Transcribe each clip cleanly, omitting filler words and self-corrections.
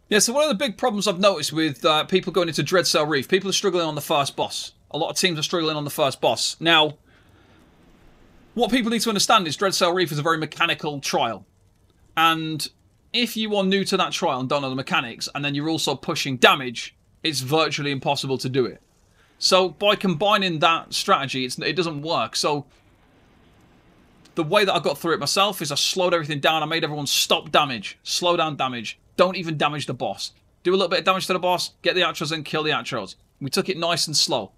Yeah, so one of the big problems I've noticed with people going into Dreadsail Reef, people are struggling on the first boss. A lot of teams are struggling on the first boss. Now, what people need to understand is Dreadsail Reef is a very mechanical trial. And if you are new to that trial and don't know the mechanics, and then you're also pushing damage, it's virtually impossible to do it. So by combining that strategy, it doesn't work. So the way that I got through it myself is I slowed everything down. I made everyone stop damage, slow down damage. Don't even damage the boss. Do a little bit of damage to the boss, get the Atros in, kill the Atros. We took it nice and slow.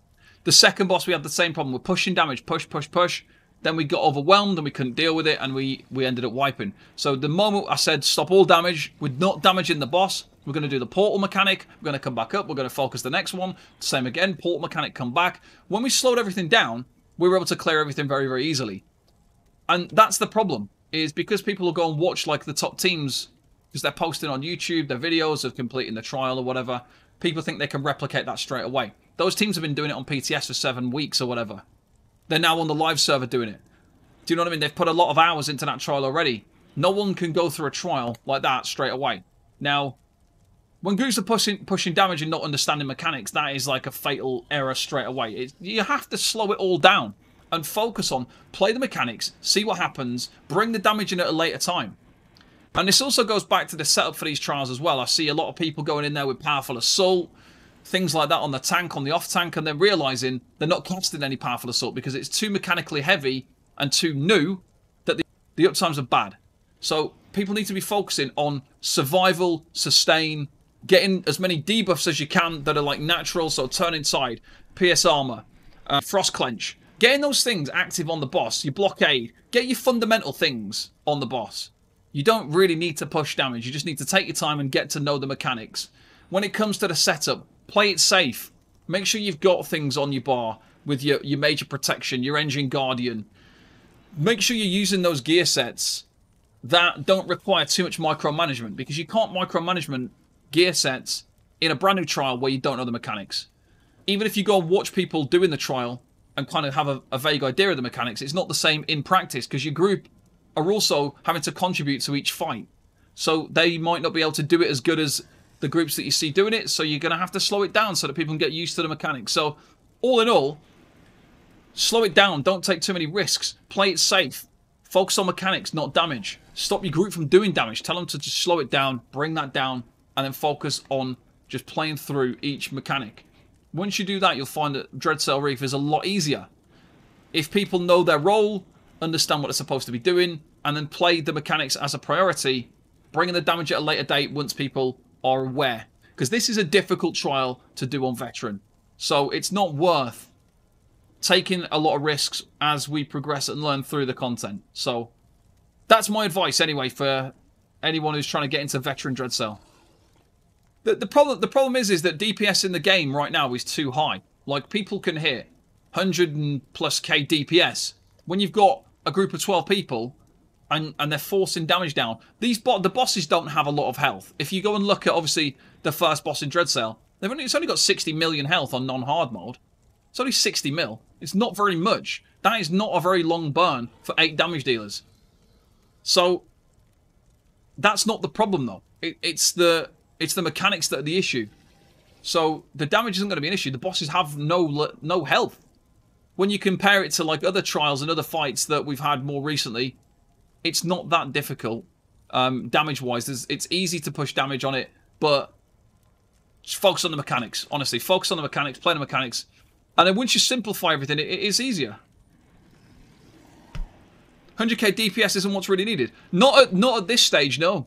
The second boss, we had the same problem. We're pushing damage, push, push, push. Then we got overwhelmed and we couldn't deal with it, and we ended up wiping. So the moment I said stop all damage, we're not damaging the boss, we're going to do the portal mechanic, we're going to come back up, we're going to focus the next one. Same again, portal mechanic, come back. When we slowed everything down, we were able to clear everything very, very easily. And that's the problem, is because people will go and watch like the top teams, because they're posting on YouTube their videos of completing the trial or whatever. People think they can replicate that straight away. Those teams have been doing it on PTS for 7 weeks or whatever. They're now on the live server doing it. Do you know what I mean? They've put a lot of hours into that trial already. No one can go through a trial like that straight away. Now, when groups are pushing damage and not understanding mechanics, that is like a fatal error straight away. You have to slow it all down and focus on play the mechanics, see what happens, bring the damage in at a later time. And this also goes back to the setup for these trials as well. I see a lot of people going in there with powerful assault, things like that on the tank, on the off tank, and they're realizing they're not casting any powerful assault because it's too mechanically heavy and too new that the uptimes are bad. So people need to be focusing on survival, sustain, getting as many debuffs as you can that are like natural, so turn inside, PS armor, frost clench. Getting those things active on the boss, your blockade, get your fundamental things on the boss. You don't really need to push damage, you just need to take your time and get to know the mechanics. When it comes to the setup, play it safe. Make sure you've got things on your bar with your major protection, your engine guardian. Make sure you're using those gear sets that don't require too much micromanagement, because you can't micromanagement gear sets in a brand new trial where you don't know the mechanics. Even if you go and watch people doing the trial and kind of have a vague idea of the mechanics, it's not the same in practice, because your group are also having to contribute to each fight. So they might not be able to do it as good as the groups that you see doing it, so you're going to have to slow it down so that people can get used to the mechanics. So all in all, slow it down, don't take too many risks, play it safe, focus on mechanics, not damage. Stop your group from doing damage, tell them to just slow it down, bring that down, and then focus on just playing through each mechanic. Once you do that, you'll find that Dreadsail Reef is a lot easier. If people know their role, understand what they're supposed to be doing, and then play the mechanics as a priority, bringing the damage at a later date once people are aware. Because this is a difficult trial to do on Veteran. So it's not worth taking a lot of risks as we progress and learn through the content. So that's my advice anyway for anyone who's trying to get into Veteran Dreadsail. The problem is that DPS in the game right now is too high. Like, people can hit 100 and plus K DPS. When you've got a group of 12 people and they're forcing damage down, the bosses don't have a lot of health. If you go and look at, obviously, the first boss in Dreadsail, it's only got 60 million health on non-hard mode. It's only 60 mil. It's not very much. That is not a very long burn for 8 damage dealers. So that's not the problem, though. It's the mechanics that are the issue. So the damage isn't going to be an issue. The bosses have no health. When you compare it to like other trials and other fights that we've had more recently, it's not that difficult damage-wise. It's easy to push damage on it, but just focus on the mechanics. Honestly, focus on the mechanics, play the mechanics, and then once you simplify everything, it is easier. 100k DPS isn't what's really needed. Not at this stage, no.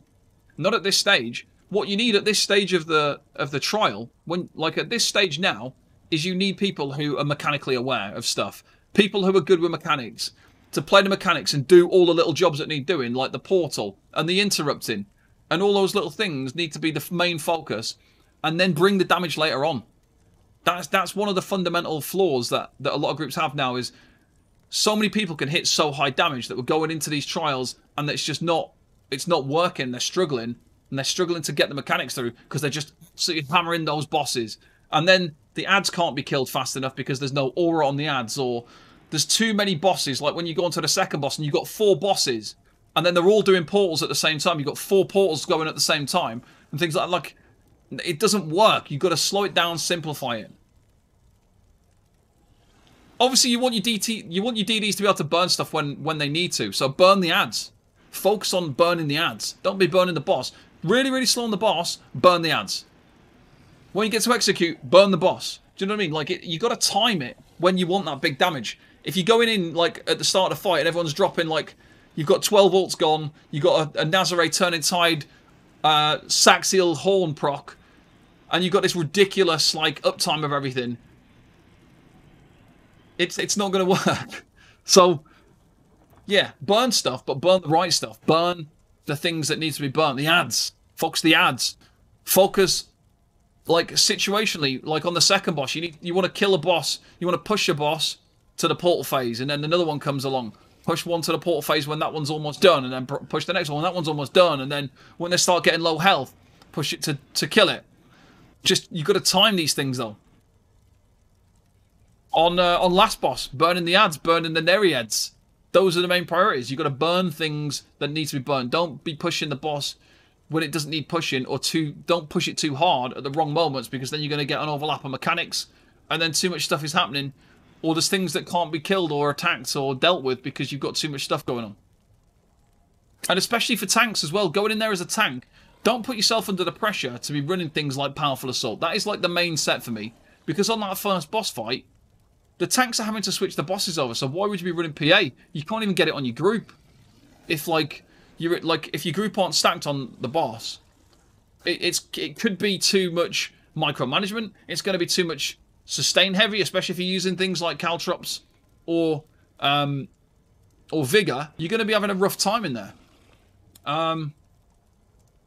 Not at this stage. What you need at this stage of the trial, at this stage now, is you need people who are mechanically aware of stuff. People who are good with mechanics. To play the mechanics and do all the little jobs that need doing, like the portal and the interrupting. And all those little things need to be the main focus. And then bring the damage later on. That's one of the fundamental flaws that a lot of groups have now, is so many people can hit so high damage that we're going into these trials and it's just not working. They're struggling. And they're struggling to get the mechanics through because they're just hammering those bosses. And then the ads can't be killed fast enough because there's no aura on the ads, or there's too many bosses. Like when you go into the second boss and you've got 4 bosses and then they're all doing portals at the same time. You've got 4 portals going at the same time and things like that. Like, It doesn't work. You've got to slow it down, simplify it. Obviously, you want your DDs to be able to burn stuff when they need to. So burn the ads. Focus on burning the ads. Don't be burning the boss. Really, really slow on the boss. Burn the ads. When you get to execute, burn the boss. Do you know what I mean? Like, you got to time it when you want that big damage. If you're going in, like, at the start of the fight and everyone's dropping, like, you've got 12 ults gone, you've got a Nazare Turning Tide, Saxiel Horn proc, and you've got this ridiculous, like, uptime of everything, it's not going to work. So, yeah, burn stuff, but burn the right stuff. Burn the things that need to be burnt. The ads. Focus the ads. Focus, like, situationally, like on the second boss. You want to kill a boss. You want to push a boss to the portal phase, and then another one comes along. Push one to the portal phase when that one's almost done, and then push the next one when that one's almost done, and then when they start getting low health, push it to kill it. Just, you've got to time these things, though. On last boss, burning the ads, burning the Nereids. Those are the main priorities. You've got to burn things that need to be burned. Don't be pushing the boss when it doesn't need pushing, or don't push it too hard at the wrong moments, because then you're going to get an overlap of mechanics, and then too much stuff is happening, or there's things that can't be killed or attacked or dealt with because you've got too much stuff going on. And especially for tanks as well, going in there as a tank, don't put yourself under the pressure to be running things like Powerful Assault. That is like the main set for me, because on that first boss fight, the tanks are having to switch the bosses over, so why would you be running PA? You can't even get it on your group. If if your group aren't stacked on the boss, it could be too much micromanagement. It's going to be too much sustain heavy, especially if you're using things like Caltrops or Vigor. You're going to be having a rough time in there.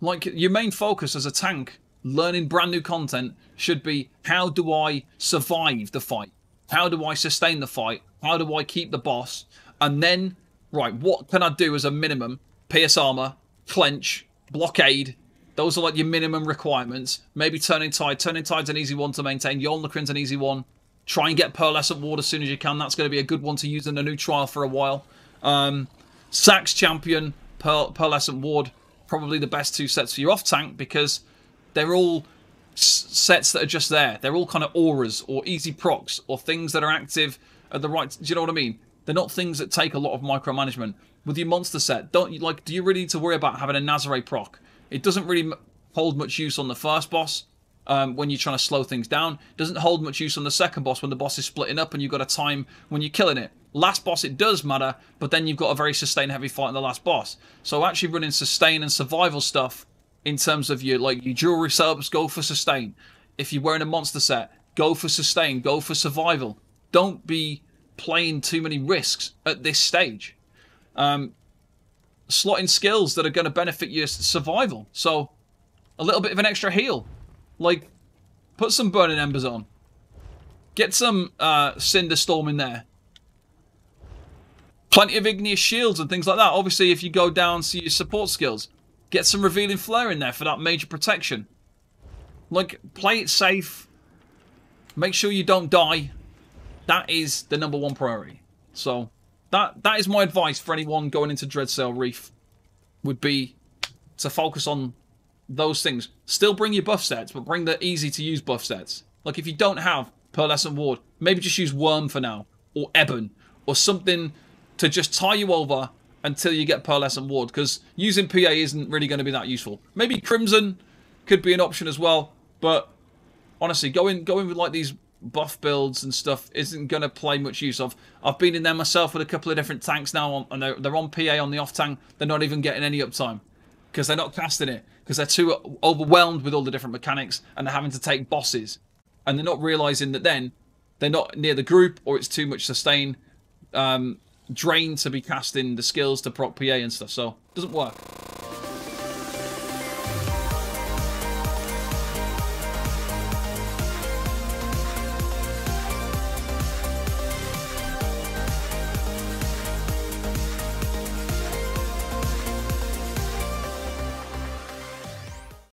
Like, your main focus as a tank, learning brand new content, should be, how do I survive the fight? How do I sustain the fight? How do I keep the boss? And then, right, what can I do as a minimum? Pierce armor, clench, blockade. Those are like your minimum requirements. Maybe Turning Tide. Turning Tide's an easy one to maintain. Yolnakrin's an easy one. Try and get Pearlescent Ward as soon as you can. That's going to be a good one to use in a new trial for a while. Sax Champion, Pearlescent Ward. Probably the best two sets for your off-tank, because they're all sets that are just there. They're all kind of auras or easy procs or things that are active at the right... Do you know what I mean? They're not things that take a lot of micromanagement. With your monster set, do you really need to worry about having a Nazare proc? It doesn't really hold much use on the first boss when you're trying to slow things down. It doesn't hold much use on the second boss when the boss is splitting up and you've got a time when you're killing it. Last boss, it does matter, but then you've got a very sustain-heavy fight in the last boss. So actually running sustain and survival stuff in terms of your jewelry setups, go for sustain. If you're wearing a monster set, go for sustain, go for survival. Don't be playing too many risks at this stage. Slotting skills that are going to benefit your survival. So, a little bit of an extra heal. Like, put some Burning Embers on. Get some Cinder Storm in there. Plenty of Igneous Shields and things like that. Obviously, if you go down to your support skills, get some Revealing Flare in there for that major protection. Like, play it safe. Make sure you don't die. That is the #1 priority. So, that is my advice for anyone going into Dreadsail Reef. Would be to focus on those things. Still bring your buff sets, but bring the easy-to-use buff sets. Like, if you don't have Pearlescent Ward, maybe just use Worm for now. Or Ebon. Or something to just tie you over until you get Pearlescent Ward, because using PA isn't really going to be that useful. Maybe Crimson could be an option as well, but honestly, going with like these buff builds and stuff isn't going to play much use of. I've been in there myself with a couple of different tanks now, and they're on PA on the off tank. They're not even getting any uptime because they're not casting it, because they're too overwhelmed with all the different mechanics, and they're having to take bosses, and they're not realizing that then they're not near the group, or it's too much sustain drain to be casting the skills to proc PA and stuff, so it doesn't work.